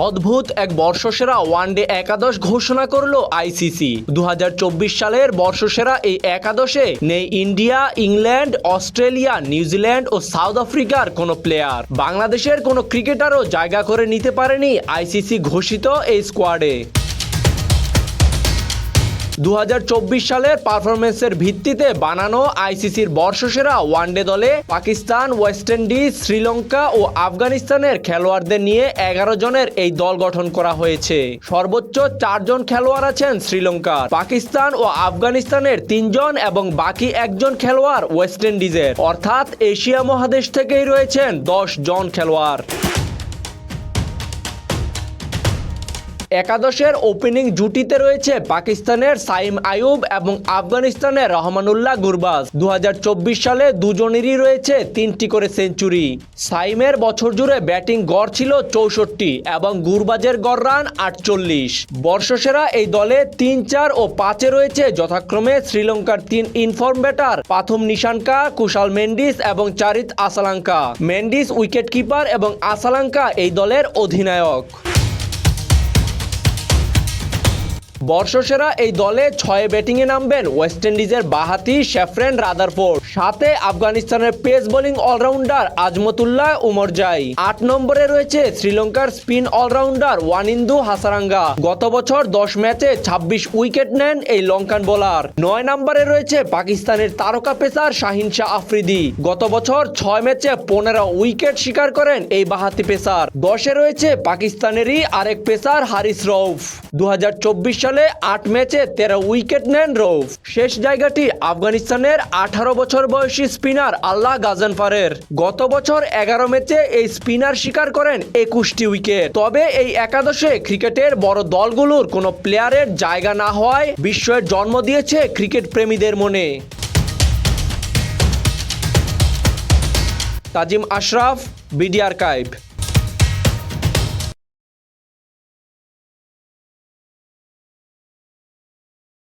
অদ্ভুত এক বর্ষসেরা ওয়ানডে একাদশ ঘোষণা করলো আইসিসি। 2024 সালের বর্ষসেরা এই একাদশে নেই ইন্ডিয়া, ইংল্যান্ড, অস্ট্রেলিয়া, নিউজিল্যান্ড ও সাউথ আফ্রিকার কোনো প্লেয়ার। বাংলাদেশের কোনো ক্রিকেটারও জায়গা করে নিতে পারেনি আইসিসি ঘোষিত এই স্কোয়াডে। 2024 সালের পারফরমেন্সের ভিত্তিতে বানানো আইসিসির বর্ষসেরা ওয়ানডে দলে পাকিস্তান, ওয়েস্ট ইন্ডিজ, শ্রীলঙ্কা ও আফগানিস্তানের খেলোয়াড়দের নিয়ে 11 জনের এই দল গঠন করা হয়েছে। সর্বোচ্চ 4 জন খেলোয়াড় আছেন শ্রীলঙ্কার, পাকিস্তান ও আফগানিস্তানের 3 জন এবং বাকি 1 জন খেলোয়াড় ওয়েস্ট ইন্ডিজের। অর্থাৎ এশিয়া মহাদেশ থেকেই রয়েছেন 10 জন খেলোয়াড়। একাদশের ওপেনিং জুটিতে রয়েছে পাকিস্তানের সাইম আয়ুব এবং আফগানিস্তানের রহমানুল্লাহ গুরবাজ। 2024 সালে দুজনেরই রয়েছে 3টি করে সেঞ্চুরি। সাইমের বছর জুড়ে ব্যাটিং গড় ছিল 64 এবং গুরবাজের গড় রান 48। বর্ষসেরা এই দলে 3, 4 ও 5-এ রয়েছে যথাক্রমে শ্রীলঙ্কার 3 inform batter Pathum Nissanka, Kushal Mendis এবং চারিত আসালাঙ্কা। মেন্ডিস উইকেট কিপার এবং আসালাঙ্কা এই দলের অধিনায়ক। বর্ষসেরা এই দলে 6 ব্যাটিংয়ে নামবেন ওয়েস্ট ইন্ডিজের বাঁহাতি শেফরেন রাদারফোর্ড, 7-এ আফগানিস্তানের pace bowling allrounder Azmatullah Omarzai, 8 নম্বরে রয়েছে শ্রীলঙ্কার স্পিন অলরাউন্ডার ওয়ানিন্দু হাসারাঙ্গা। গত বছর 10 ম্যাচে 26 উইকেট নেন এই লঙ্কান বোলার। 9 নম্বরে রয়েছে পাকিস্তানের তারকা পেসার শাহিন শাহ আফ্রিদি। গত বছর 6 ম্যাচে 15 উইকেট শিকার করেন এই বাঁহাতি পেসার। 10-এ রয়েছে পাকিস্তানেরই আরেক পেসার হারিস রউফ। 2024 সালে 8 ম্যাচে 13 উইকেট নেন রউফ। শেষ জায়গাটি আফগানিস্তানের 18 বছর বয়সী স্পিনার আল্লাহ গাজনফারের। গত বছর 11 ম্যাচে এই স্পিনার শিকার করেন 21টি উইকেট। তবে এই একাদশে ক্রিকেটের বড় দলগুলোর কোনো প্লেয়ারের জায়গা না হওয়ায় বিস্ময়ের জন্ম দিয়েছে ক্রিকেট প্রেমীদের মনে। তাজিম আশরাফ, বিডি আর্কাইভ।